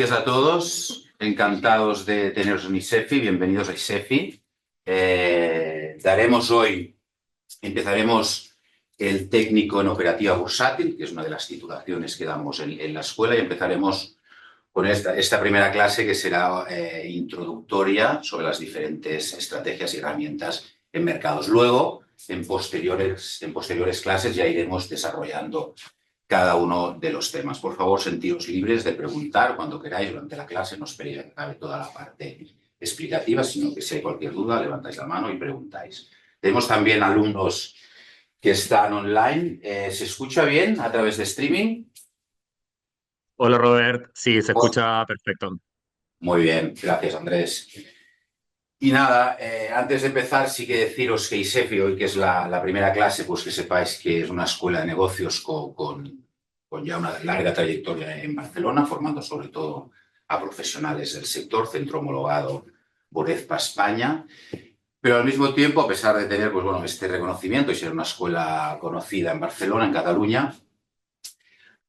días a todos. Encantados de teneros en ISEFI. Bienvenidos a ISEFI. Empezaremos el técnico en operativa bursátil, que es una de las titulaciones que damos en la escuela, y empezaremos con esta primera clase que será introductoria sobre las diferentes estrategias y herramientas en mercados. Luego, en posteriores clases ya iremos desarrollando cada uno de los temas. Por favor, sentiros libres de preguntar cuando queráis durante la clase. No esperéis a que acabe toda la parte explicativa, sino que si hay cualquier duda, levantáis la mano y preguntáis. Tenemos también alumnos que están online. ¿Se escucha bien a través de streaming? Hola Robert, sí, se Oh, escucha perfecto. muy bien, gracias Andrés. Y nada, antes de empezar, sí que deciros que ISEFI, hoy que es la primera clase, pues que sepáis que es una escuela de negocios con ya una larga trayectoria en Barcelona, formando sobre todo a profesionales del sector, centro homologado por EFPA España. Pero al mismo tiempo, a pesar de tener pues, bueno, este reconocimiento y ser una escuela conocida en Barcelona, en Cataluña,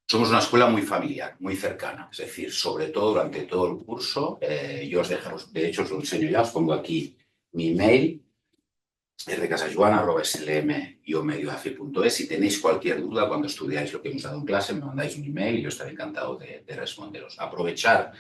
somos una escuela muy familiar, muy cercana. Es decir, sobre todo durante todo el curso, yo os dejo, de hecho os lo enseño ya, os pongo aquí mi email, rcasajuana@slm-medioafi.es. Si tenéis cualquier duda cuando estudiáis lo que hemos dado en clase, me mandáis un email y yo estaré encantado de responderos. Aprovechar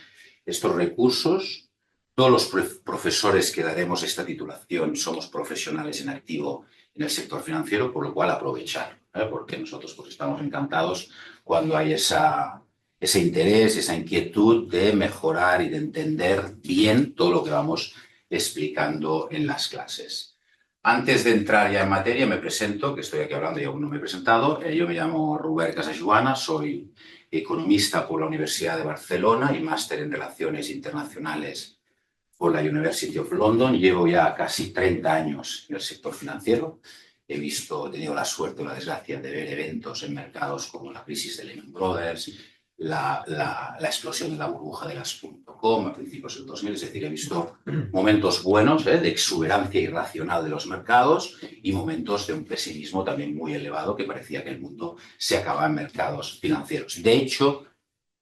estos recursos. Todos los profesores que daremos esta titulación somos profesionales en activo en el sector financiero, por lo cual aprovechar, porque nosotros pues, estamos encantados cuando hay ese interés, esa inquietud de mejorar y de entender bien todo lo que vamos explicando en las clases. Antes de entrar ya en materia, me presento, que estoy aquí hablando y aún no me he presentado. Yo me llamo Robert Casajuana, soy economista por la Universidad de Barcelona y máster en Relaciones Internacionales por la University of London. Llevo ya casi 30 años en el sector financiero. He tenido la suerte o la desgracia de ver eventos en mercados como la crisis de Lehman Brothers, la explosión de la burbuja de las .com a principios del 2000. Es decir, he visto momentos buenos de exuberancia irracional de los mercados y momentos de un pesimismo también muy elevado que parecía que el mundo se acababa en mercados financieros. De hecho,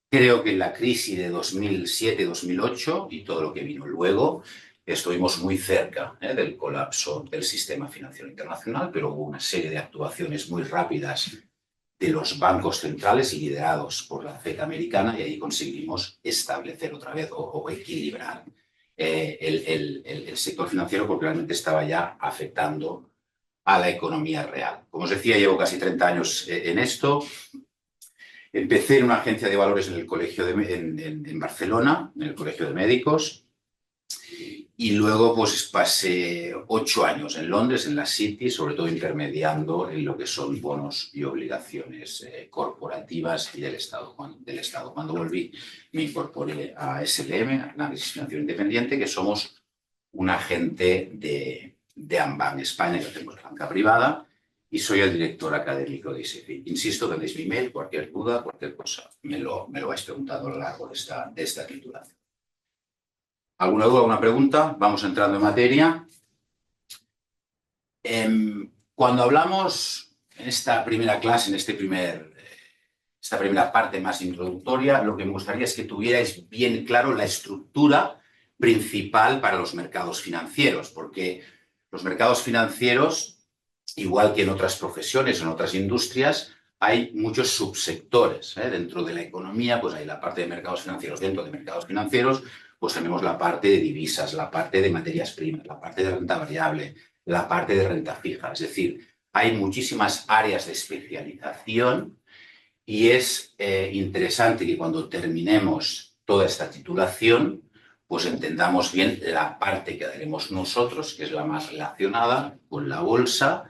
creo que en la crisis de 2007-2008 y todo lo que vino luego, estuvimos muy cerca del colapso del sistema financiero internacional, pero hubo una serie de actuaciones muy rápidas de los bancos centrales y liderados por la Fed americana, y ahí conseguimos establecer otra vez o equilibrar el sector financiero, porque realmente estaba ya afectando a la economía real. Como os decía, llevo casi 30 años en esto. Empecé en una agencia de valores en el colegio en Barcelona, en el Colegio de Médicos, y luego pues pasé 8 años en Londres, en la City, sobre todo intermediando en lo que son bonos y obligaciones corporativas y del Estado. Cuando volví me incorporé a SLM, Análisis Financiero Independiente, que somos un agente de AmBank España, que tenemos banca privada, y soy el director académico de ISEFI. Insisto, tenéis mi email, cualquier duda, cualquier cosa, me lo vais preguntando a lo largo de esta titulación. ¿Alguna duda, alguna pregunta? Vamos entrando en materia. Cuando hablamos en esta primera clase, esta primera parte más introductoria, lo que me gustaría es que tuvierais bien claro la estructura principal para los mercados financieros, porque los mercados financieros, igual que en otras profesiones, en otras industrias, hay muchos subsectores. Dentro de la economía, pues hay la parte de mercados financieros. Dentro de mercados financieros, pues tenemos la parte de divisas, la parte de materias primas, la parte de renta variable, la parte de renta fija. Es decir, hay muchísimas áreas de especialización y es interesante que cuando terminemos toda esta titulación, pues entendamos bien la parte que haremos nosotros, que es la más relacionada con la bolsa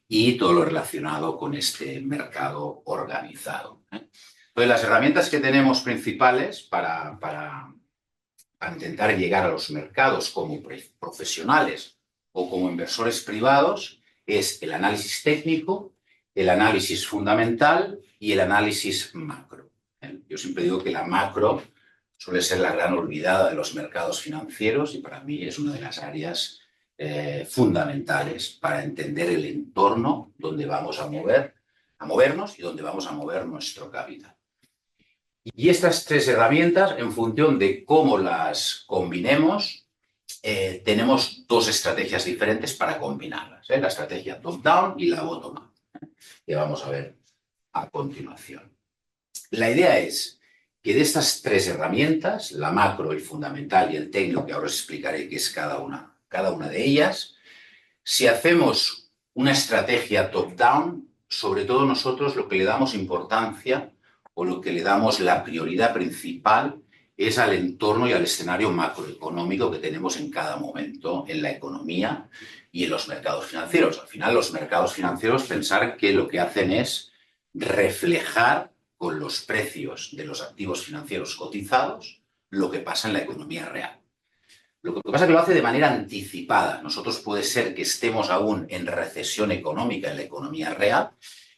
y todo lo relacionado con este mercado organizado. Entonces, las herramientas que tenemos principales para intentar llegar a los mercados como profesionales o como inversores privados es el análisis técnico, el análisis fundamental y el análisis macro. Yo siempre digo que la macro suele ser la gran olvidada de los mercados financieros y para mí es una de las áreas fundamentales para entender el entorno donde vamos a movernos y donde vamos a mover nuestro capital. Y estas tres herramientas, en función de cómo las combinemos, tenemos dos estrategias diferentes para combinarlas, ¿eh? La estrategia top-down y la bottom-up, que vamos a ver a continuación. La idea es que de estas tres herramientas, la macro, el fundamental y el técnico, que ahora os explicaré qué es cada una de ellas, si hacemos una estrategia top-down, sobre todo nosotros lo que le damos importancia o lo que le damos la prioridad principal es al entorno y al escenario macroeconómico que tenemos en cada momento en la economía y en los mercados financieros. Al final, los mercados financieros, pensar que lo que hacen es reflejar con los precios de los activos financieros cotizados lo que pasa en la economía real. Lo que pasa es que lo hace de manera anticipada. Nosotros puede ser que estemos aún en recesión económica en la economía real,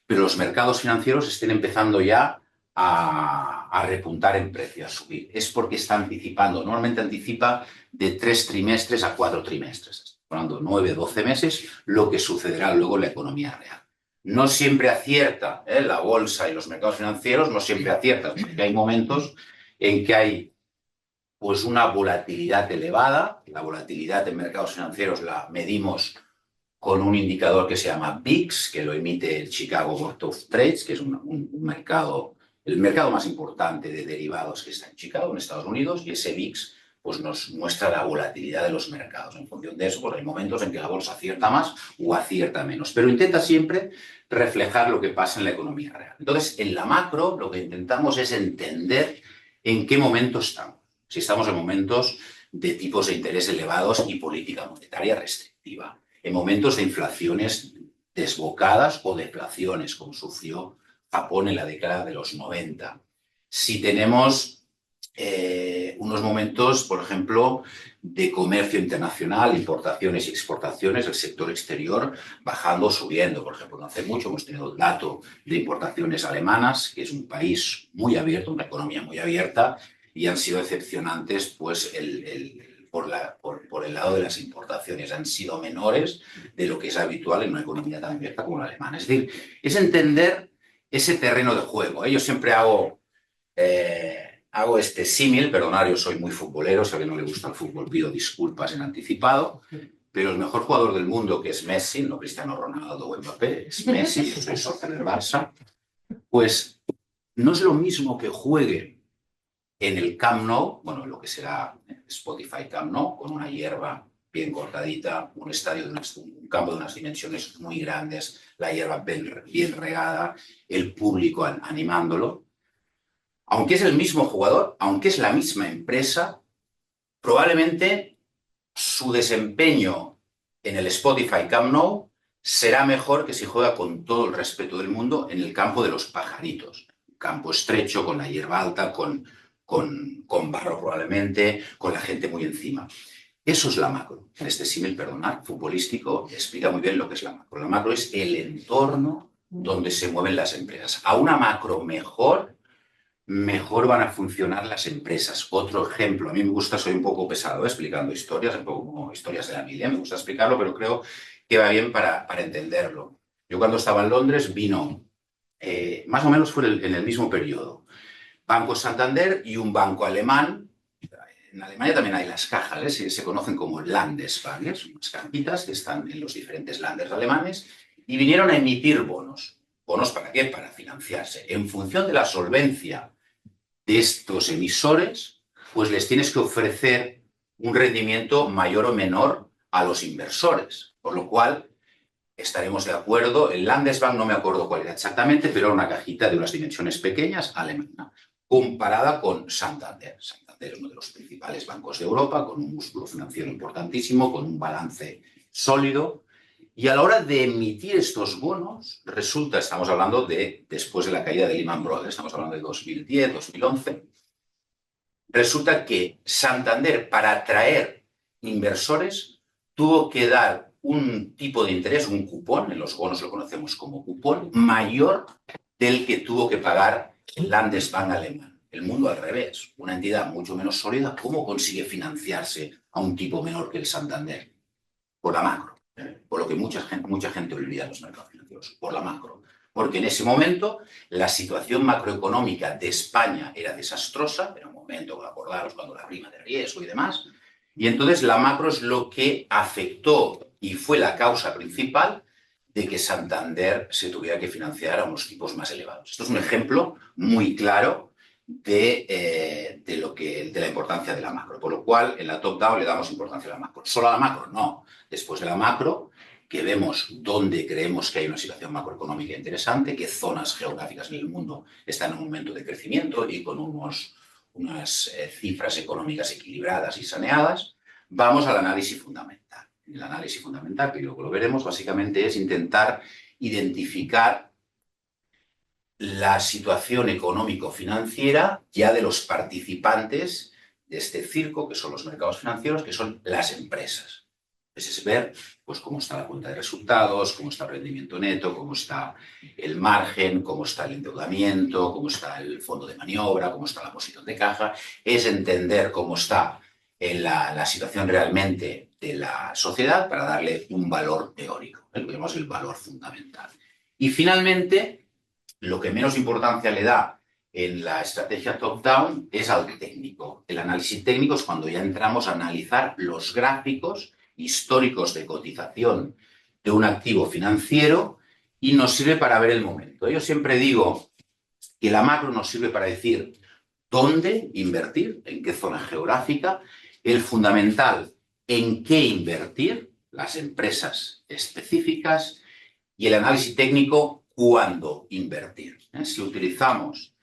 pero los mercados financieros estén empezando ya a repuntar en precio, a subir. Es porque está anticipando. Normalmente anticipa de 3 trimestres a 4 trimestres. Estamos hablando 9, 12 meses, lo que sucederá luego en la economía real. No siempre acierta, la bolsa y los mercados financieros, no siempre aciertan, porque hay momentos en que hay pues una volatilidad elevada. La volatilidad en mercados financieros la medimos con un indicador que se llama VIX, que lo emite el Chicago Board of Trades, que es un mercado, el mercado más importante de derivados que está en Chicago, en Estados Unidos, y ese VIX pues nos muestra la volatilidad de los mercados. En función de eso, pues hay momentos en que la bolsa acierta más o acierta menos, pero intenta siempre reflejar lo que pasa en la economía real. Entonces, en la macro, lo que intentamos es entender en qué momento estamos. Si estamos en momentos de tipos de interés elevados y política monetaria restrictiva, en momentos de inflaciones desbocadas o deflaciones, como sufrió Japón en la década de los 90. Si tenemos unos momentos, por ejemplo, de comercio internacional, importaciones y exportaciones, el sector exterior bajando o subiendo. Por ejemplo, no hace mucho hemos tenido el dato de importaciones alemanas, que es un país muy abierto, una economía muy abierta, y han sido decepcionantes pues, por el lado de las importaciones. Han sido menores de lo que es habitual en una economía tan abierta como la alemana. Es decir, es entender ese terreno de juego. Yo siempre hago este símil, perdonad, yo soy muy futbolero, si a alguien no le gusta el fútbol pido disculpas en anticipado, pero el mejor jugador del mundo, que es Messi, no Cristiano Ronaldo o Mbappé, es Messi, yo soy socio del Barça, pues no es lo mismo que juegue en el Camp Nou, bueno, lo que será Spotify Camp Nou, con una hierba bien cortadita, un estadio, un campo de unas dimensiones muy grandes, la hierba bien regada, el público animándolo. Aunque es el mismo jugador, aunque es la misma empresa, probablemente su desempeño en el Spotify Camp Nou será mejor que si juega con todo el respeto del mundo en el campo de los pajaritos. Un campo estrecho, con la hierba alta, con barro probablemente, con la gente muy encima. Eso es la macro. En este símil, perdonad, futbolístico, explica muy bien lo que es la macro. La macro es el entorno donde se mueven las empresas. A una macro mejor van a funcionar las empresas. Otro ejemplo, a mí me gusta, soy un poco pesado explicando historias, un poco como historias de la Biblia, me gusta explicarlo, pero creo que va bien para entenderlo. Yo cuando estaba en Londres vino, más o menos fue en el mismo periodo, Banco Santander y un banco alemán. En Alemania también hay las cajas, se conocen como Landesbank, son unas cajitas que están en los diferentes landers alemanes, y vinieron a emitir bonos. ¿Bonos para qué? Para financiarse. En función de la solvencia de estos emisores, pues les tienes que ofrecer un rendimiento mayor o menor a los inversores. Por lo cual, estaremos de acuerdo. El Landesbank no me acuerdo cuál era exactamente, pero era una cajita de unas dimensiones pequeñas, alemana, comparada con Santander. Santander es uno de los principales bancos de Europa, con un músculo financiero importantísimo, con un balance sólido. Y a la hora de emitir estos bonos, resulta, estamos hablando de después de la caída de Lehman Brothers, estamos hablando de 2010, 2011, resulta que Santander, para atraer inversores, tuvo que dar un tipo de interés, un cupón, en los bonos lo conocemos como cupón, mayor del que tuvo que pagar el Landesbank alemán. El mundo al revés, una entidad mucho menos sólida, ¿cómo consigue financiarse a un tipo menor que el Santander? Por la macro. Por lo que mucha gente olvida en los mercados financieros, por la macro. porque en ese momento la situación macroeconómica de España era desastrosa, era un momento, acordaros, cuando la prima de riesgo y demás, y entonces la macro es lo que afectó y fue la causa principal de que Santander se tuviera que financiar a unos tipos más elevados. Esto es un ejemplo muy claro de la importancia de la macro, por lo cual en la top-down le damos importancia a la macro. ¿Solo a la macro? No. Después de la macro, que vemos dónde creemos que hay una situación macroeconómica interesante, qué zonas geográficas en el mundo están en un momento de crecimiento y con unas cifras económicas equilibradas y saneadas, vamos al análisis fundamental. El análisis fundamental, que luego lo veremos, básicamente es intentar identificar la situación económico-financiera ya de los participantes de este circo, que son los mercados financieros, que son las empresas. Es ver pues, cómo está la cuenta de resultados, cómo está el rendimiento neto, cómo está el margen, cómo está el endeudamiento, cómo está el fondo de maniobra, cómo está la posición de caja. Es entender cómo está la situación realmente de la sociedad para darle un valor teórico, lo que llamamos el valor fundamental. Y finalmente, lo que menos importancia le da en la estrategia top-down es al técnico. El análisis técnico es cuando ya entramos a analizar los gráficos históricos de cotización de un activo financiero y nos sirve para ver el momento. Yo siempre digo que la macro nos sirve para decir dónde invertir, en qué zona geográfica, el fundamental, en qué invertir, las empresas específicas, y el análisis técnico, cuándo invertir. Si utilizamos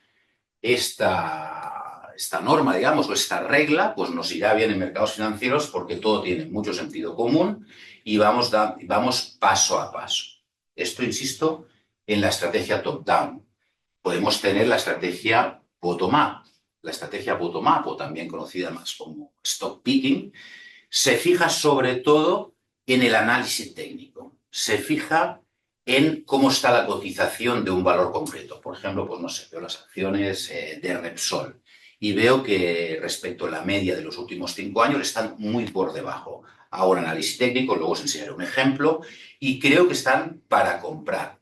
esta norma, digamos, o esta regla, pues nos irá bien en mercados financieros porque todo tiene mucho sentido común y vamos paso a paso. Esto, insisto, en la estrategia top-down. Podemos tener la estrategia bottom-up. La estrategia bottom-up, o también conocida más como stock picking, se fija sobre todo en el análisis técnico. Se fija en cómo está la cotización de un valor concreto. Por ejemplo, pues no sé, veo las acciones de Repsol y veo que respecto a la media de los últimos 5 años están muy por debajo. Hago un análisis técnico, luego os enseñaré un ejemplo, y creo que están para comprar.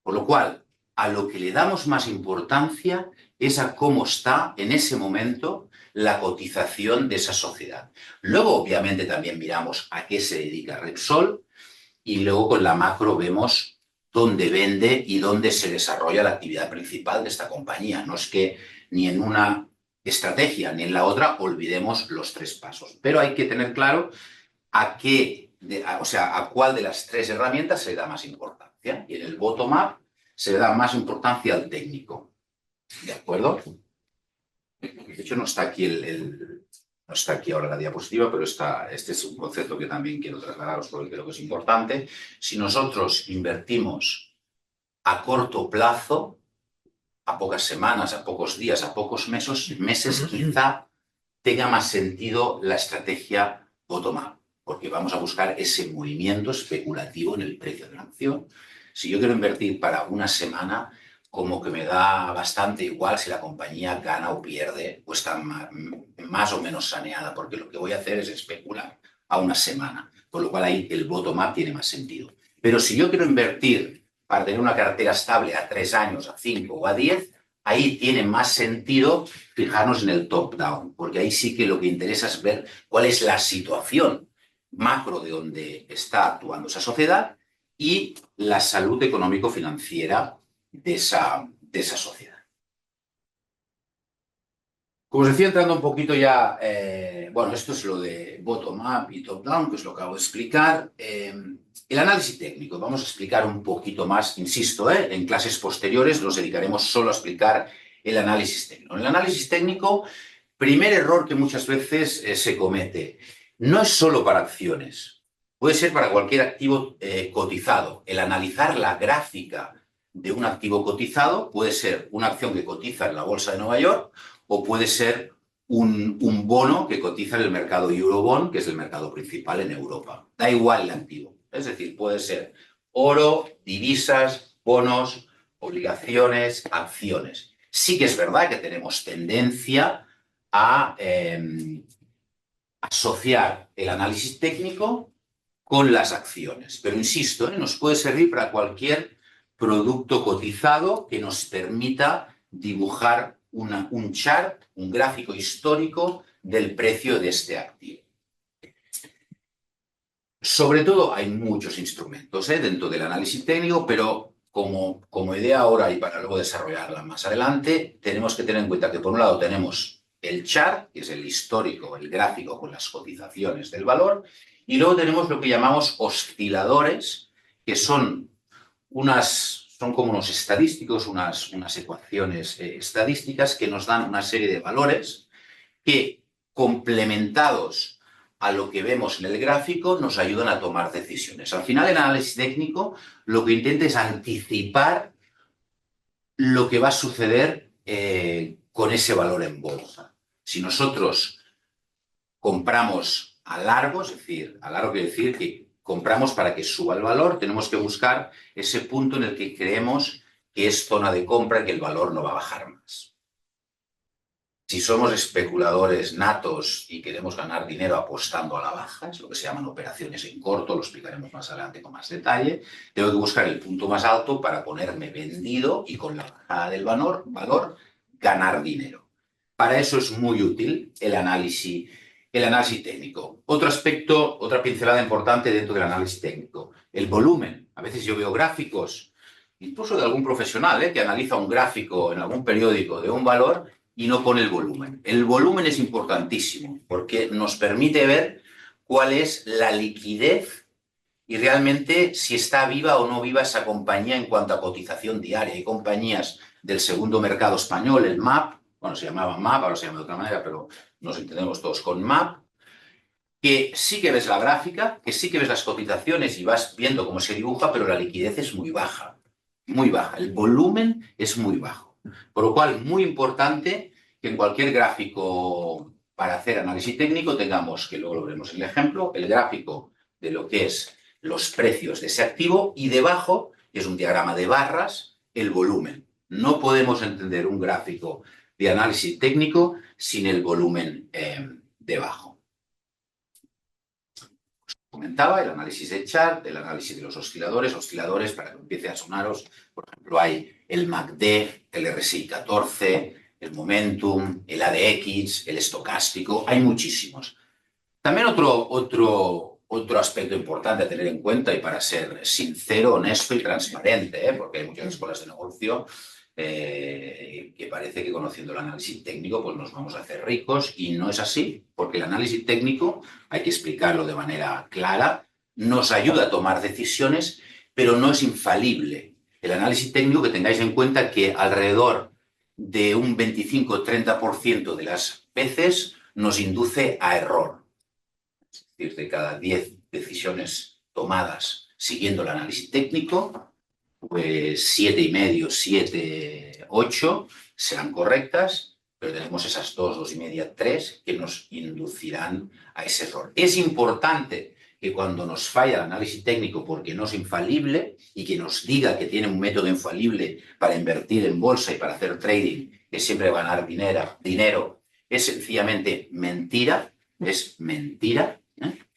Por lo cual, a lo que le damos más importancia es a cómo está en ese momento la cotización de esa sociedad. Luego, obviamente, también miramos a qué se dedica Repsol, y luego con la macro vemos dónde vende y dónde se desarrolla la actividad principal de esta compañía. No es que ni en una estrategia ni en la otra olvidemos los 3 pasos, pero hay que tener claro a cuál de las 3 herramientas se le da más importancia. Y en el bottom-up se le da más importancia al técnico. ¿De acuerdo? De hecho, no está aquí no está aquí ahora la diapositiva, pero este es un concepto que también quiero trasladaros porque creo que es importante. Si nosotros invertimos a corto plazo, a pocas semanas, a pocos días, a pocos meses, quizá tenga más sentido la estrategia bottom-up, porque vamos a buscar ese movimiento especulativo en el precio de la acción. Si yo quiero invertir para una semana, como que me da bastante igual si la compañía gana o pierde o está más o menos saneada, porque lo que voy a hacer es especular a una semana, con lo cual ahí el bottom-up tiene más sentido. Pero si yo quiero invertir para tener una cartera estable a 3 años, a 5 o a 10, ahí tiene más sentido fijarnos en el top-down, porque ahí sí que lo que interesa es ver cuál es la situación macro de donde está actuando esa sociedad y la salud económico-financiera de esa sociedad. Como os decía, entrando un poquito ya, bueno, esto es lo de bottom-up y top-down, que os lo acabo de explicar. El análisis técnico, vamos a explicar un poquito más, insisto, en clases posteriores nos dedicaremos solo a explicar el análisis técnico. En el análisis técnico, primer error que muchas veces se comete, no es solo para acciones, puede ser para cualquier activo cotizado. El analizar la gráfica de un activo cotizado puede ser una acción que cotiza en la bolsa de Nueva York o puede ser un bono que cotiza en el mercado Eurobond, que es el mercado principal en Europa. Da igual el activo. Es decir, puede ser oro, divisas, bonos, obligaciones, acciones. Sí que es verdad que tenemos tendencia a asociar el análisis técnico con las acciones. Pero insisto, nos puede servir para cualquier producto cotizado que nos permita dibujar un chart, un gráfico histórico del precio de este activo. Sobre todo hay muchos instrumentos dentro del análisis técnico, pero como idea ahora y para luego desarrollarla más adelante, tenemos que tener en cuenta que por un lado tenemos el chart, que es el histórico, el gráfico con las cotizaciones del valor, y luego tenemos lo que llamamos osciladores, que son como unos estadísticos, unas ecuaciones estadísticas que nos dan una serie de valores que, complementados a lo que vemos en el gráfico, nos ayudan a tomar decisiones. Al final, el análisis técnico lo que intenta es anticipar lo que va a suceder con ese valor en bolsa. Si nosotros compramos a largo, es decir, a largo quiere decir que compramos para que suba el valor, tenemos que buscar ese punto en el que creemos que es zona de compra y que el valor no va a bajar más. Si somos especuladores natos y queremos ganar dinero apostando a la baja, es lo que se llaman operaciones en corto, lo explicaremos más adelante con más detalle, tengo que buscar el punto más alto para ponerme vendido y con la bajada del valor ganar dinero. Para eso es muy útil el análisis técnico. Otro aspecto, otra pincelada importante dentro del análisis técnico, el volumen. A veces yo veo gráficos, incluso de algún profesional que analiza un gráfico en algún periódico de un valor y no pone el volumen. El volumen es importantísimo porque nos permite ver cuál es la liquidez y realmente si está viva o no viva esa compañía en cuanto a cotización diaria. Hay compañías del segundo mercado español, el MAP, bueno, se llamaba MAP, ahora se llama de otra manera, pero nos entendemos todos con MAP, que sí que ves la gráfica, que sí que ves las cotizaciones y vas viendo cómo se dibuja, pero la liquidez es muy baja, el volumen es muy bajo. Por lo cual, muy importante que en cualquier gráfico para hacer análisis técnico tengamos, que luego lo veremos en el ejemplo, el gráfico de lo que es los precios de ese activo y debajo, que es un diagrama de barras, el volumen. No podemos entender un gráfico de análisis técnico sin el volumen debajo. Comentaba el análisis de chart, el análisis de los osciladores para que empiece a sonaros. Por ejemplo, hay el MACD, el RSI 14, el Momentum, el ADX, el estocástico, hay muchísimos. También otro aspecto importante a tener en cuenta y para ser sincero, honesto y transparente, porque hay muchas escuelas de negocio que parece que conociendo el análisis técnico pues nos vamos a hacer ricos y no es así, porque el análisis técnico, hay que explicarlo de manera clara, nos ayuda a tomar decisiones, pero no es infalible. El análisis técnico, que tengáis en cuenta que alrededor de un 25-30% de las veces nos induce a error. Es decir, de cada 10 decisiones tomadas siguiendo el análisis técnico, pues 7,5, 7, 8 serán correctas, pero tenemos esas 2, 2,5, 3 que nos inducirán a ese error. Es importante que cuando nos falla el análisis técnico, porque no es infalible, y que nos diga que tiene un método infalible para invertir en bolsa y para hacer trading, que siempre va a ganar dinero, es sencillamente mentira, es mentira.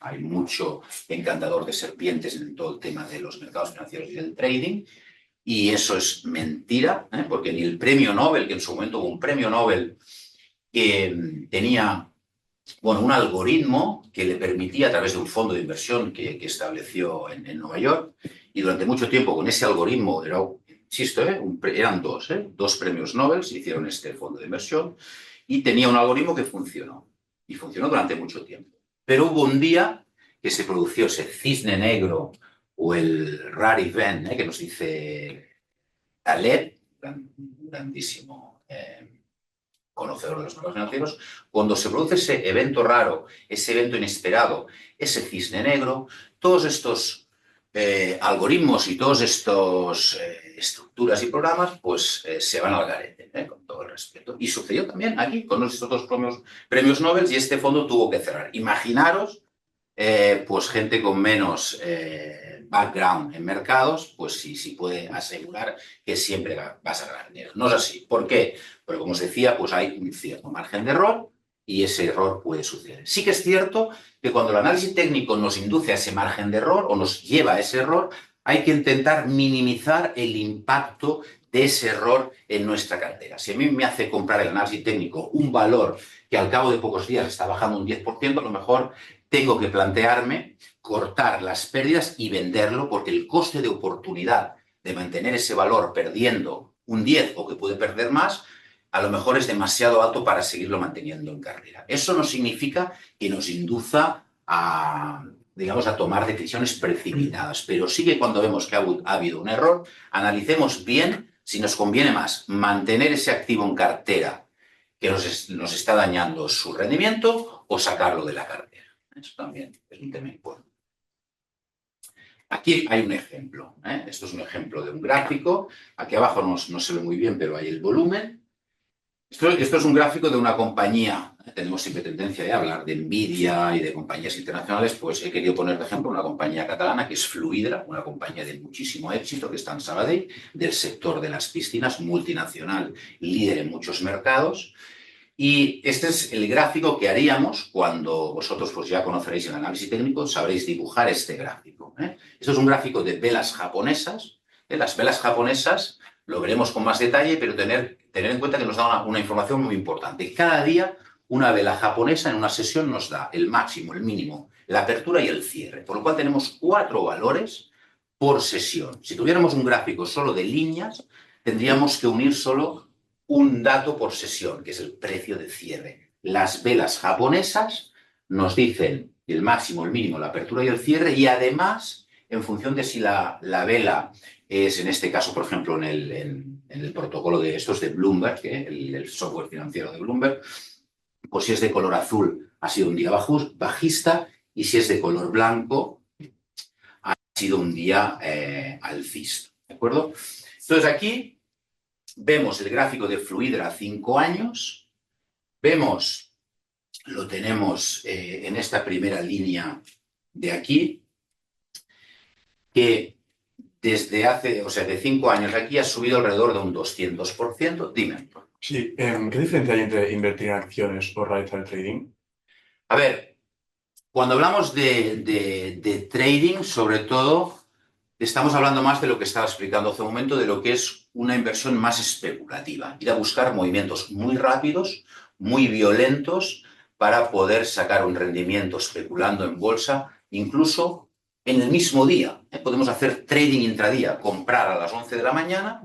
Hay mucho encantador de serpientes en todo el tema de los mercados financieros y del trading, y eso es mentira, porque ni el premio Nobel, que en su momento hubo un premio Nobel que tenía un algoritmo que le permitía, a través de un fondo de inversión que estableció en Nueva York, y durante mucho tiempo con ese algoritmo, insisto, eran dos premios Nobel, se hicieron este fondo de inversión, y tenía un algoritmo que funcionó, y funcionó durante mucho tiempo. Pero hubo un día que se produjo ese cisne negro o el rare event, que nos dice Taleb, grandísimo conocedor de los mercados financieros, cuando se produce ese evento raro, ese evento inesperado, ese cisne negro, todos estos algoritmos y todas estas estructuras y programas, pues se van al garete, con todo el respeto. Y sucedió también aquí con estos dos premios Nobel y este fondo tuvo que cerrar. Imaginaros, pues gente con menos background en mercados, pues sí puede asegurar que siempre vas a ganar dinero. No es así. ¿Por qué? Porque como os decía, pues hay un cierto margen de error y ese error puede suceder. Sí que es cierto que cuando el análisis técnico nos induce a ese margen de error o nos lleva a ese error, hay que intentar minimizar el impacto de ese error en nuestra cartera. Si a mí me hace comprar el análisis técnico un valor que al cabo de pocos días está bajando un 10%, a lo mejor tengo que plantearme cortar las pérdidas y venderlo, porque el coste de oportunidad de mantener ese valor perdiendo un 10 o que puede perder más, a lo mejor es demasiado alto para seguirlo manteniendo en cartera. Eso no significa que nos induza a, digamos, a tomar decisiones precipitadas, pero sí que cuando vemos que ha habido un error, analicemos bien si nos conviene más mantener ese activo en cartera que nos está dañando su rendimiento o sacarlo de la cartera. Eso también es un tema importante. Aquí hay un ejemplo. Esto es un ejemplo de un gráfico. Aquí abajo no se ve muy bien, pero hay el volumen. Esto es un gráfico de una compañía. Tenemos siempre tendencia a hablar de Nvidia y de compañías internacionales, pues he querido poner de ejemplo una compañía catalana que es Fluidra, una compañía de muchísimo éxito que está en Sabadell, del sector de las piscinas, multinacional, líder en muchos mercados. Y este es el gráfico que haríamos cuando vosotros pues ya conoceréis el análisis técnico, sabréis dibujar este gráfico. Esto es un gráfico de velas japonesas. Las velas japonesas lo veremos con más detalle, pero tener en cuenta que nos da una información muy importante. Cada día una vela japonesa en una sesión nos da el máximo, el mínimo, la apertura y el cierre, por lo cual tenemos 4 valores por sesión. Si tuviéramos un gráfico solo de líneas, tendríamos que unir solo un dato por sesión, que es el precio de cierre. Las velas japonesas nos dicen el máximo, el mínimo, la apertura y el cierre, y además, en función de si la vela es, en este caso, por ejemplo, en el protocolo de estos de Bloomberg, el software financiero de Bloomberg, pues si es de color azul ha sido un día bajista, y si es de color blanco ha sido un día alcista. ¿De acuerdo? Entonces aquí vemos el gráfico de Fluidra a 5 años, vemos, lo tenemos en esta primera línea de aquí, que desde hace, o sea, de 5 años aquí ha subido alrededor de un 200%. Dime. Sí, ¿qué diferencia hay entre invertir en acciones o realizar trading? A ver, cuando hablamos de trading, sobre todo, estamos hablando más de lo que estaba explicando hace un momento, de lo que es una inversión más especulativa. Ir a buscar movimientos muy rápidos, muy violentos, para poder sacar un rendimiento especulando en bolsa, incluso en el mismo día. Podemos hacer trading intradía, comprar a las 11 de la mañana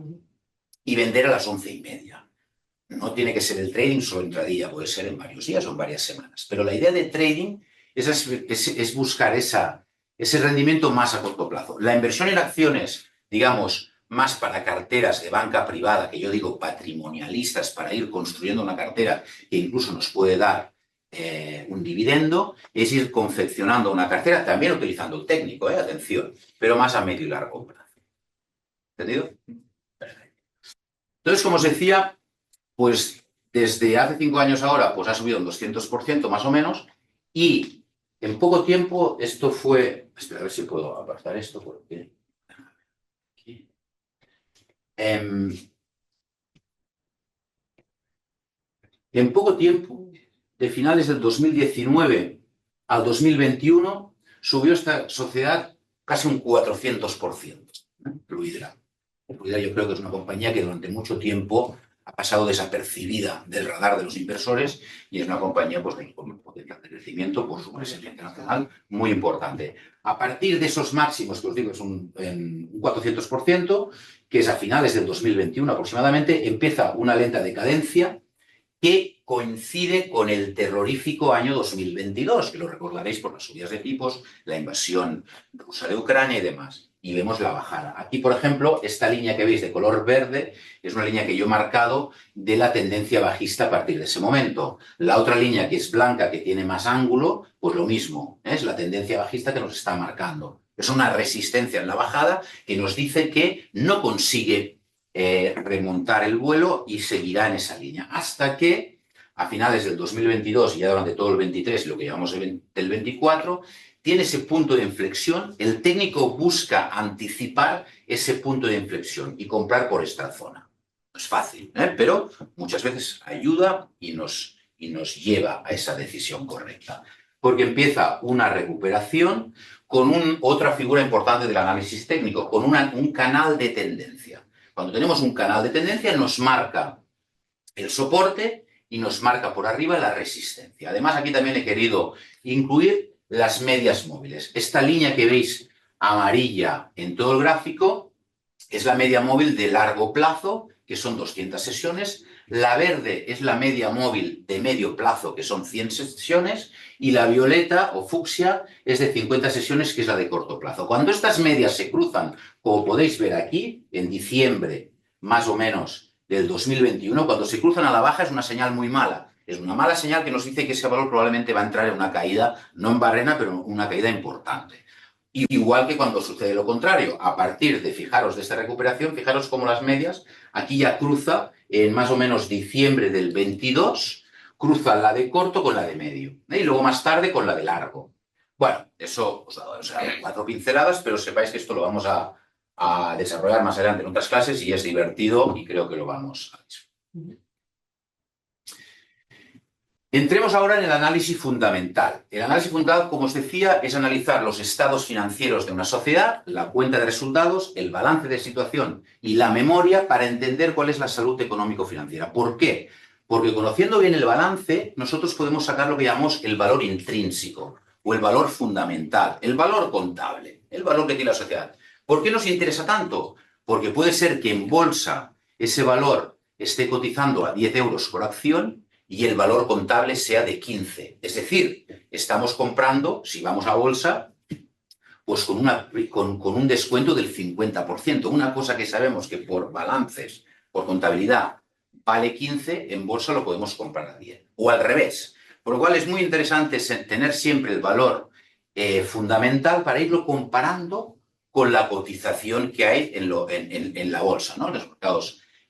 y vender a las 11:30. No tiene que ser el trading solo intradía, puede ser en varios días o en varias semanas. Pero la idea de trading es buscar ese rendimiento más a corto plazo. La inversión en acciones, digamos, más para carteras de banca privada, que yo digo patrimonialistas, para ir construyendo una cartera que incluso nos puede dar un dividendo, es ir confeccionando una cartera, también utilizando el técnico, atención, pero más a medio y largo plazo. ¿Entendido? Perfecto. Entonces, como os decía, pues desde hace 5 años ahora, pues ha subido un 200% más o menos, y en poco tiempo esto fue... Espera, a ver si puedo apartar esto, porque... Aquí. En poco tiempo, de finales del 2019 al 2021, subió esta sociedad casi un 400%. Fluidra. Fluidra yo creo que es una compañía que durante mucho tiempo ha pasado desapercibida del radar de los inversores, y es una compañía pues, con un potencial de crecimiento por su presencia internacional muy importante. A partir de esos máximos, que os digo, es un 400%, que es a finales del 2021 aproximadamente, empieza una lenta decadencia que coincide con el terrorífico año 2022, que lo recordaréis por las subidas de tipos, la invasión rusa de Ucrania y demás. Y vemos la bajada. Aquí, por ejemplo, esta línea que veis de color verde es una línea que yo he marcado de la tendencia bajista a partir de ese momento. La otra línea, que es blanca, que tiene más ángulo, pues lo mismo, es la tendencia bajista que nos está marcando. Es una resistencia en la bajada que nos dice que no consigue remontar el vuelo y seguirá en esa línea. Hasta que, a finales del 2022 y ya durante todo el 23 y lo que llevamos del 24, tiene ese punto de inflexión. El técnico busca anticipar ese punto de inflexión y comprar por esta zona. No es fácil, pero muchas veces ayuda y nos lleva a esa decisión correcta. Porque empieza una recuperación con otra figura importante del análisis técnico, con un canal de tendencia. Cuando tenemos un canal de tendencia nos marca el soporte y nos marca por arriba la resistencia. Además, aquí también he querido incluir las medias móviles. Esta línea que veis amarilla en todo el gráfico es la media móvil de largo plazo, que son 200 sesiones. La verde es la media móvil de medio plazo, que son 100 sesiones. Y la violeta o fucsia es de 50 sesiones, que es la de corto plazo. Cuando estas medias se cruzan, como podéis ver aquí, en diciembre más o menos del 2021, cuando se cruzan a la baja es una señal muy mala. Es una mala señal que nos dice que ese valor probablemente va a entrar en una caída, no en barrena, pero una caída importante. Igual que cuando sucede lo contrario, a partir de, fijaros, de esta recuperación, fijaros cómo las medias, aquí ya cruza en más o menos diciembre del 22, cruza la de corto con la de medio, y luego más tarde con la de largo. Bueno, eso os he dado 4 pinceladas, pero sepáis que esto lo vamos a desarrollar más adelante en otras clases y es divertido y creo que lo vamos a ver. Entremos ahora en el análisis fundamental. El análisis fundamental, como os decía, es analizar los estados financieros de una sociedad, la cuenta de resultados, el balance de situación y la memoria para entender cuál es la salud económico-financiera. ¿Por qué? Porque conociendo bien el balance, nosotros podemos sacar lo que llamamos el valor intrínseco o el valor fundamental, el valor contable, el valor que tiene la sociedad. ¿Por qué nos interesa tanto? Porque puede ser que en bolsa ese valor esté cotizando a 10 euros por acción y el valor contable sea de 15. Es decir, estamos comprando, si vamos a bolsa, pues con un descuento del 50%. Una cosa que sabemos que por balances, por contabilidad, vale 15, en bolsa lo podemos comprar a 10. O al revés. Por lo cual es muy interesante tener siempre el valor fundamental para irlo comparando con la cotización que hay en la bolsa, ¿no?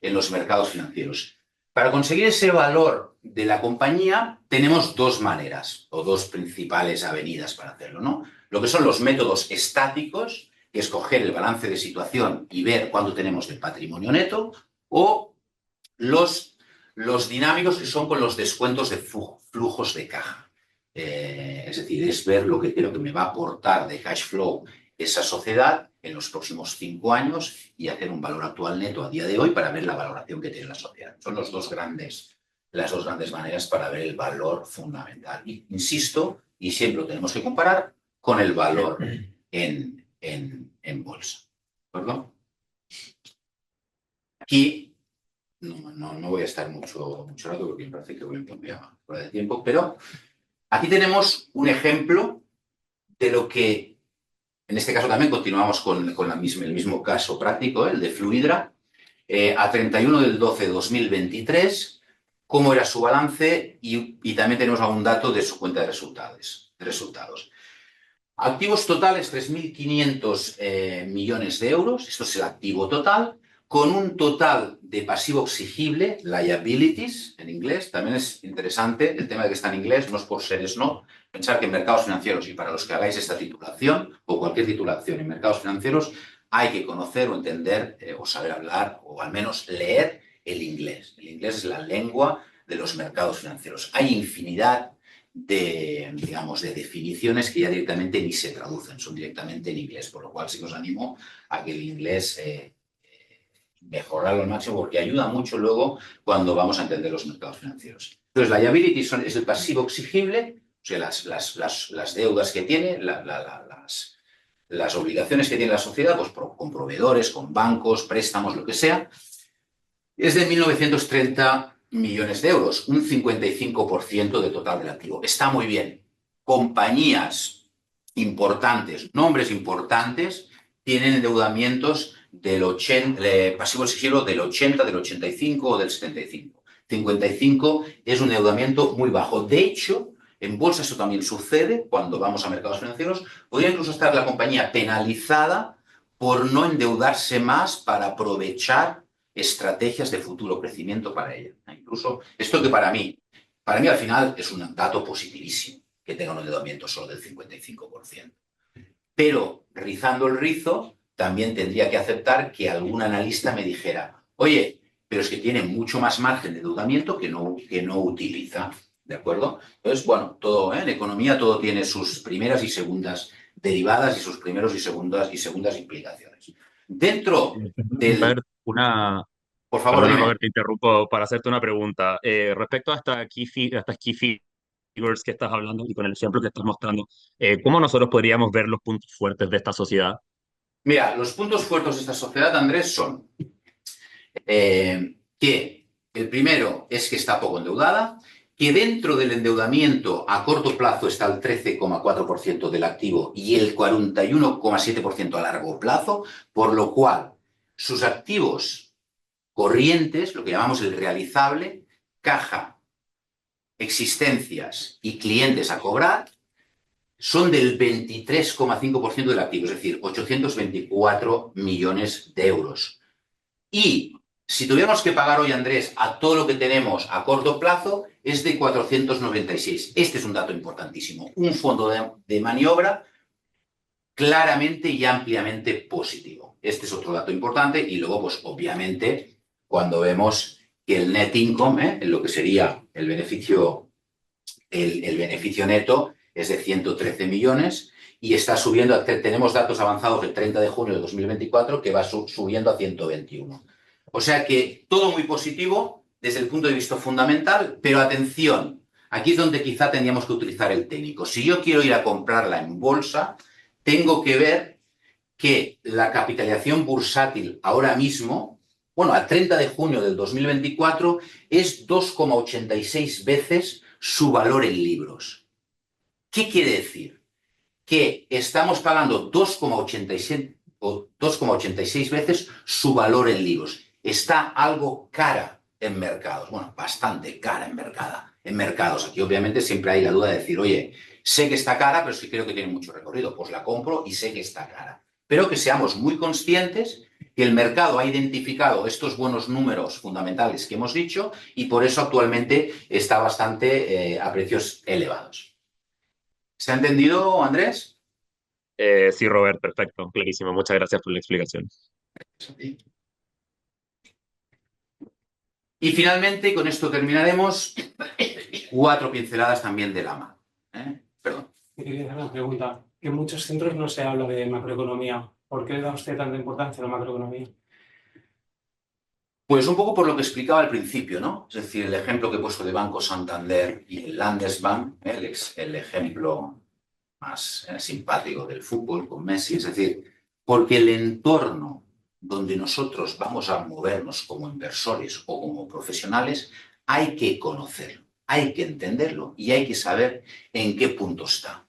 En los mercados financieros. Para conseguir ese valor de la compañía tenemos dos maneras o dos principales avenidas para hacerlo, ¿no? Lo que son los métodos estáticos, que es coger el balance de situación y ver cuánto tenemos de patrimonio neto, o los dinámicos, que son con los descuentos de flujos de caja. Es decir, es ver lo que creo que me va a aportar de cash flow esa sociedad en los próximos 5 años y hacer un valor actual neto a día de hoy para ver la valoración que tiene la sociedad. Son las dos grandes maneras para ver el valor fundamental. Y, insisto, y siempre lo tenemos que comparar con el valor en bolsa. ¿De acuerdo? Aquí no voy a estar mucho rato porque me parece que voy un poco fuera de tiempo, pero aquí tenemos un ejemplo de lo que, en este caso también continuamos con el mismo caso práctico, el de Fluidra, a 31 del 12 de 2023, cómo era su balance y también tenemos algún dato de su cuenta de resultados. Activos totales 3.500 millones de euros, esto es el activo total, con un total de pasivo exigible, liabilities en inglés. También es interesante el tema de que está en inglés, no es por seres, no. Pensar que en mercados financieros, y para los que hagáis esta titulación o cualquier titulación en mercados financieros, hay que conocer o entender o saber hablar o al menos leer el inglés. El inglés es la lengua de los mercados financieros. Hay infinidad de definiciones que ya directamente ni se traducen, son directamente en inglés, por lo cual sí que os animo a que el inglés mejorarlo al máximo porque ayuda mucho luego cuando vamos a entender los mercados financieros. Entonces, liability es el pasivo exigible, o sea, las deudas que tiene, las obligaciones que tiene la sociedad, pues con proveedores, con bancos, préstamos, lo que sea, es de 1.930 millones de euros, un 55% del total del activo. Está muy bien. Compañías importantes, nombres importantes, tienen endeudamientos pasivo exigible del 80, del 85 o del 75. 55 es un endeudamiento muy bajo. De hecho, en bolsa eso también sucede cuando vamos a mercados financieros. Podría incluso estar la compañía penalizada por no endeudarse más para aprovechar estrategias de futuro crecimiento para ella. Incluso esto que para mí al final es un dato positivísimo, que tenga un endeudamiento solo del 55%. Pero, rizando el rizo, también tendría que aceptar que algún analista me dijera, oye, pero es que tiene mucho más margen de endeudamiento que no utiliza. ¿De acuerdo? Entonces, bueno, todo en economía todo tiene sus primeras y segundas derivadas y sus primeros y segundas implicaciones. Dentro del... Robert, una, Por favor, perdona, dime. Robert, te interrumpo para hacerte una pregunta. Respecto a estas key figures que estás hablando y con el ejemplo que estás mostrando, ¿cómo nosotros podríamos ver los puntos fuertes de esta sociedad? Mira, los puntos fuertes de esta sociedad, Andrés, son que el primero es que está poco endeudada, que dentro del endeudamiento a corto plazo está el 13,4% del activo y el 41,7% a largo plazo, por lo cual sus activos corrientes, lo que llamamos el realizable, caja, existencias y clientes a cobrar, son del 23,5% del activo, es decir, 824 millones de euros. Y si tuviéramos que pagar hoy, Andrés, a todo lo que tenemos a corto plazo, es de 496. Este es un dato importantísimo. Un fondo de maniobra claramente y ampliamente positivo. Este es otro dato importante. Y luego, pues obviamente, cuando vemos que el net income, lo que sería el beneficio neto, es de 113 millones y está subiendo, tenemos datos avanzados del 30 de junio de 2024 que va subiendo a 121. O sea que todo muy positivo desde el punto de vista fundamental, pero atención, aquí es donde quizá tendríamos que utilizar el técnico. Si yo quiero ir a comprarla en bolsa, tengo que ver que la capitalización bursátil ahora mismo, bueno, al 30 de junio del 2024, es 2,86 veces su valor en libros. ¿Qué quiere decir? Que estamos pagando 2,86 veces su valor en libros. Está algo cara en mercados, bueno, bastante cara en mercados. Aquí obviamente siempre hay la duda de decir, oye, sé que está cara, pero sí creo que tiene mucho recorrido, pues la compro y sé que está cara. Pero que seamos muy conscientes que el mercado ha identificado estos buenos números fundamentales que hemos dicho y por eso actualmente está bastante a precios elevados. ¿Se ha entendido, Andrés? Sí, Robert, perfecto, clarísimo. Muchas gracias por la explicación. Sí. Y finalmente, con esto terminaremos, 4 pinceladas también de Lama. Perdón. Quería hacer una pregunta. Que en muchos centros no se habla de macroeconomía. ¿Por qué le da usted tanta importancia a la macroeconomía? Pues un poco por lo que explicaba al principio, ¿no? Es decir, el ejemplo que he puesto de Banco Santander y el Landesbank, el ejemplo más simpático del fútbol con Messi, es decir, porque el entorno donde nosotros vamos a movernos como inversores o como profesionales, hay que conocerlo, hay que entenderlo y hay que saber en qué punto está.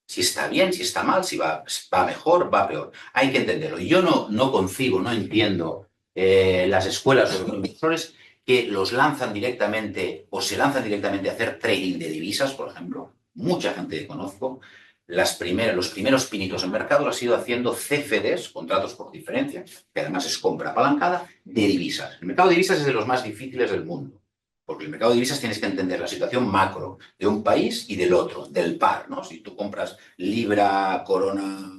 Si está bien, si está mal, si va mejor, va peor. Hay que entenderlo. Y yo no concibo, no entiendo las escuelas o los inversores que los lanzan directamente o se lanzan directamente a hacer trading de divisas, por ejemplo. Mucha gente que conozco, los primeros pinitos en mercado los ha ido haciendo CFDs, contratos por diferencia, que además es compra apalancada, de divisas. El mercado de divisas es de los más difíciles del mundo. Porque el mercado de divisas tienes que entender la situación macro de un país y del otro, del par, ¿no? Si tú compras libra, corona,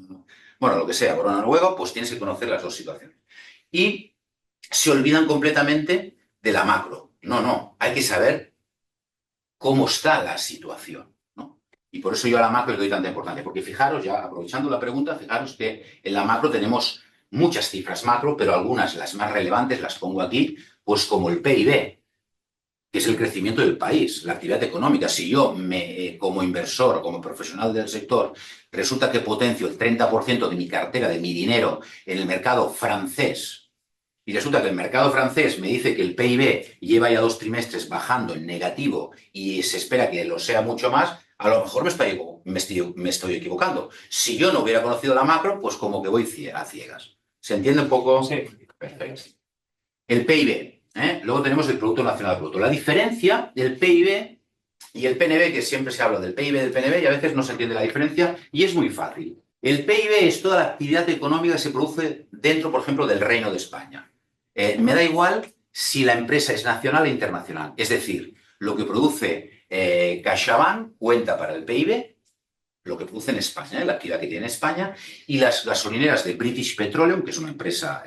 bueno, lo que sea, corona noruega, pues tienes que conocer las dos situaciones. Y se olvidan completamente de la macro. No, hay que saber cómo está la situación, ¿no? Y por eso yo a la macro le doy tanta importancia, porque fijaros, ya aprovechando la pregunta, fijaros que en la macro tenemos muchas cifras macro, pero algunas, las más relevantes, las pongo aquí, pues como el PIB, que es el crecimiento del país, la actividad económica. Si yo, como inversor o como profesional del sector, resulta que potencio el 30% de mi cartera, de mi dinero, en el mercado francés, y resulta que el mercado francés me dice que el PIB lleva ya 2 trimestres bajando en negativo y se espera que lo sea mucho más, a lo mejor me estoy equivocando. Si yo no hubiera conocido la macro, pues como que voy a ciegas. ¿Se entiende un poco? Sí. Perfecto. El PIB. Luego tenemos el Producto Nacional Bruto. La diferencia del PIB y el PNB, que siempre se habla del PIB y del PNB y a veces no se entiende la diferencia, y es muy fácil. El PIB es toda la actividad económica que se produce dentro, por ejemplo, del Reino de España. Me da igual si la empresa es nacional o internacional. Es decir, lo que produce CaixaBank cuenta para el PIB, lo que produce en España, la actividad que tiene en España, y las gasolineras de British Petroleum, que es una empresa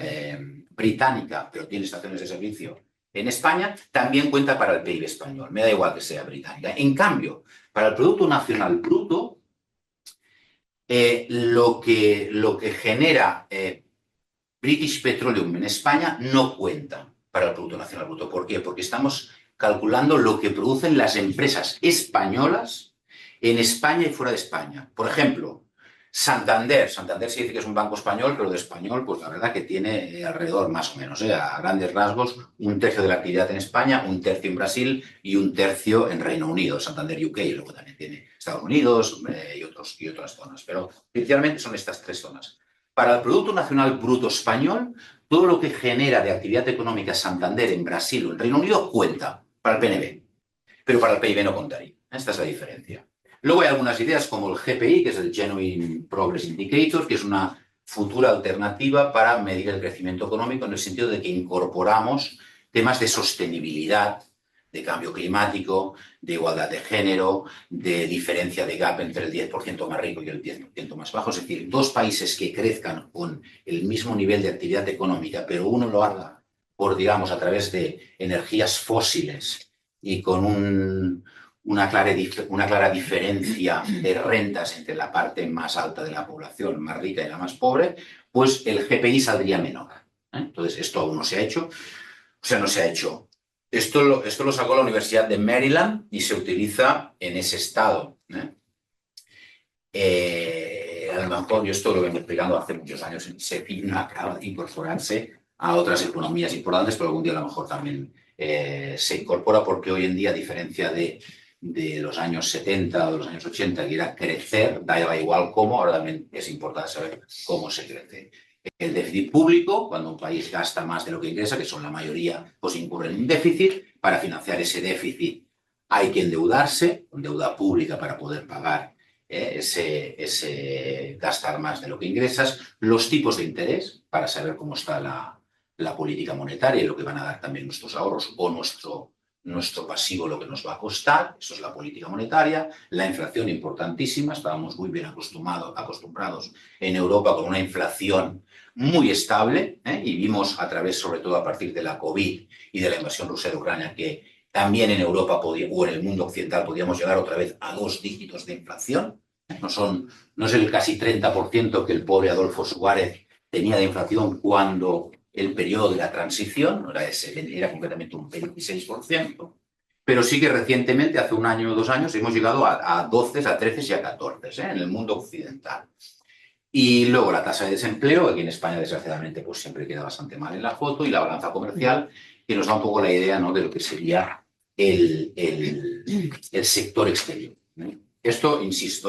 británica, pero tiene estaciones de servicio en España, también cuenta para el PIB español. Me da igual que sea británica. En cambio, para el Producto Nacional Bruto, lo que genera British Petroleum en España no cuenta para el Producto Nacional Bruto. ¿Por qué? Porque estamos calculando lo que producen las empresas españolas en España y fuera de España. Por ejemplo, Santander. Santander se dice que es un banco español, pero de español, pues la verdad que tiene alrededor más o menos, a grandes rasgos, un tercio de la actividad en España, un tercio en Brasil y un tercio en Reino Unido, Santander UK, y luego también tiene Estados Unidos y otras zonas. Pero principalmente son estas tres zonas. Para el Producto Nacional Bruto español, todo lo que genera de actividad económica Santander en Brasil o en Reino Unido cuenta para el PNB, pero para el PIB no contaría. Esta es la diferencia. Luego hay algunas ideas como el GPI, que es el Genuine Progress Indicator, que es una futura alternativa para medir el crecimiento económico en el sentido de que incorporamos temas de sostenibilidad, de cambio climático, de igualdad de género, de diferencia de gap entre el 10% más rico y el 10% más bajo. Es decir, dos países que crezcan con el mismo nivel de actividad económica, pero uno lo haga por, digamos, a través de energías fósiles y con una clara diferencia de rentas entre la parte más alta de la población, más rica, y la más pobre, pues el GPI saldría menor. Entonces, esto aún no se ha hecho. O sea, no se ha hecho. Esto lo sacó la Universidad de Maryland y se utiliza en ese estado. A lo mejor yo esto lo vengo explicando hace muchos años. SEPI no acaba de incorporarse a otras economías importantes, pero algún día a lo mejor también se incorpora, porque hoy en día, a diferencia de los años 70 o de los años 80, que era crecer, da igual cómo, ahora también es importante saber cómo se crece. El déficit público, cuando un país gasta más de lo que ingresa, que son la mayoría, pues incurren en un déficit. Para financiar ese déficit hay que endeudarse, con deuda pública, para poder pagar ese gastar más de lo que ingresas. Los tipos de interés, para saber cómo está la política monetaria y lo que van a dar también nuestros ahorros o nuestro pasivo, lo que nos va a costar. Eso es la política monetaria. La inflación, importantísima. Estábamos muy bien acostumbrados en Europa con una inflación muy estable, y vimos a través, sobre todo a partir de la COVID y de la invasión rusa de Ucrania, que también en Europa o en el mundo occidental podíamos llegar otra vez a 2 dígitos de inflación. No es el casi 30% que el pobre Adolfo Suárez tenía de inflación cuando el periodo de la transición era concretamente un 26%, pero sí que recientemente, hace un año o 2 años, hemos llegado a 12, a 13 y a 14 en el mundo occidental. Y luego la tasa de desempleo, aquí en España desgraciadamente pues siempre queda bastante mal en la foto, y la balanza comercial, que nos da un poco la idea, ¿no?, de lo que sería el sector exterior. Esto, insisto,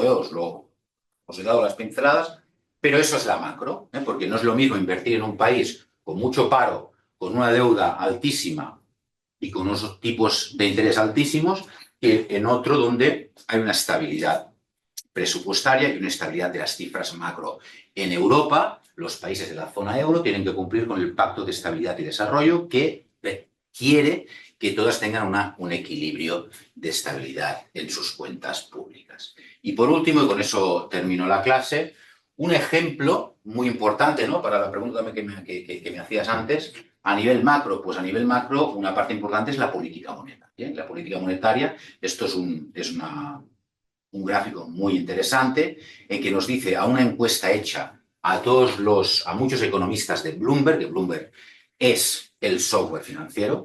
os he dado las pinceladas, pero eso es la macro, porque no es lo mismo invertir en un país con mucho paro, con una deuda altísima y con unos tipos de interés altísimos, que en otro donde hay una estabilidad presupuestaria y una estabilidad de las cifras macro. En Europa, los países de la zona euro tienen que cumplir con el Pacto de Estabilidad y Desarrollo, que quiere que todas tengan un equilibrio de estabilidad en sus cuentas públicas. Y por último, y con eso termino la clase, un ejemplo muy importante, ¿no?, para la pregunta que me hacías antes. A nivel macro, pues a nivel macro una parte importante es la política monetaria. La política monetaria, esto es un gráfico muy interesante en que nos dice, a una encuesta hecha a muchos economistas de Bloomberg, que Bloomberg es el software financiero.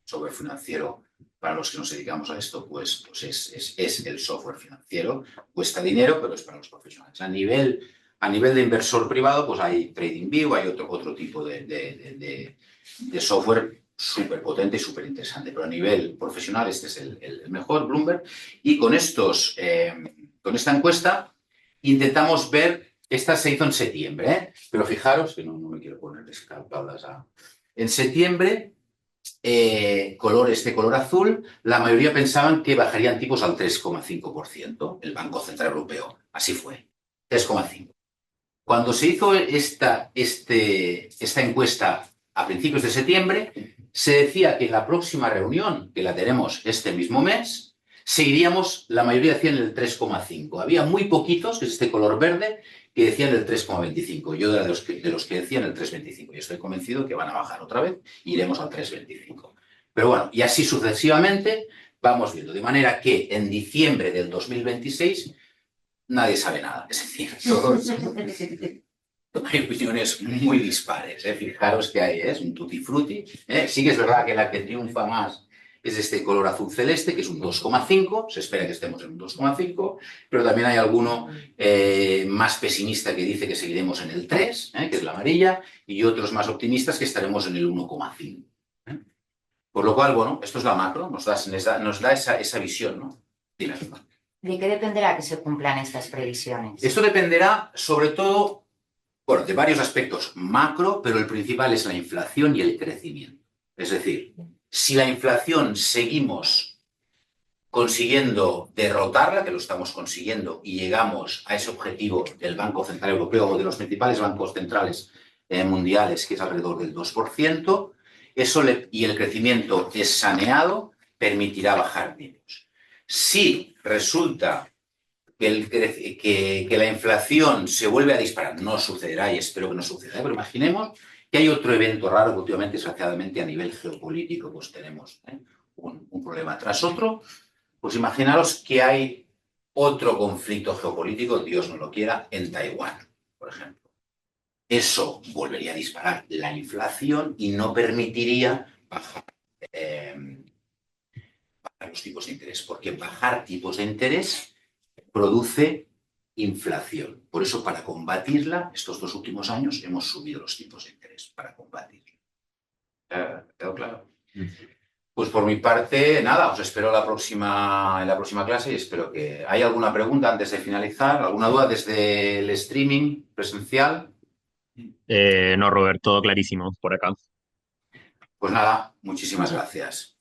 Software financiero, para los que nos dedicamos a esto, pues es el software financiero. Cuesta dinero, pero es para los profesionales. A nivel de inversor privado, pues hay TradingView, hay otro tipo de software súper potente y súper interesante. Pero a nivel profesional, este es el mejor, Bloomberg. Y con esta encuesta intentamos ver. Esta se hizo en septiembre, pero fijaros que no me quiero poner escarpadas en septiembre. Color azul, la mayoría pensaban que bajarían tipos al 3,5%, el Banco Central Europeo. Así fue, 3,5%. Cuando se hizo esta encuesta a principios de septiembre, se decía que en la próxima reunión, que la tenemos este mismo mes, seguiríamos, la mayoría decían el 3,5%. Había muy poquitos, que es este color verde, que decían el 3,25%. Yo era de los que decían el 3,25%. Y estoy convencido que van a bajar otra vez y iremos al 3,25%. Pero bueno, y así sucesivamente vamos viendo. De manera que en diciembre del 2026 nadie sabe nada. Es decir, todos hay opiniones muy dispares. Fijaros que hay, es un tutti frutti. Sí que es verdad que la que triunfa más es este color azul celeste, que es un 2,5. Se espera que estemos en un 2,5, pero también hay alguno más pesimista que dice que seguiremos en el 3, que es la amarilla, y otros más optimistas que estaremos en el 1,5. Por lo cual, bueno, esto es la macro, nos da esa visión, ¿no? Dime. ¿De qué dependerá que se cumplan estas previsiones? Esto dependerá, sobre todo, bueno, de varios aspectos macro, pero el principal es la inflación y el crecimiento. Es decir, si la inflación seguimos consiguiendo derrotarla, que lo estamos consiguiendo, y llegamos a ese objetivo del Banco Central Europeo o de los principales bancos centrales mundiales, que es alrededor del 2%, y el crecimiento es saneado, permitirá bajar tipos. Si resulta que la inflación se vuelve a disparar, no sucederá y espero que no suceda, pero imaginemos que hay otro evento raro que últimamente, desgraciadamente, a nivel geopolítico, pues tenemos un problema tras otro. Pues imaginaros que hay otro conflicto geopolítico, Dios no lo quiera, en Taiwán, por ejemplo. Eso volvería a disparar la inflación y no permitiría bajar los tipos de interés, porque bajar tipos de interés produce inflación. Por eso, para combatirla, estos 2 últimos años hemos subido los tipos de interés, para combatirla. ¿Quedó claro? Pues por mi parte, nada, os espero en la próxima clase y espero que... ¿Hay alguna pregunta antes de finalizar? ¿Alguna duda desde el streaming presencial? No, Robert, todo clarísimo por acá. Pues nada, muchísimas gracias.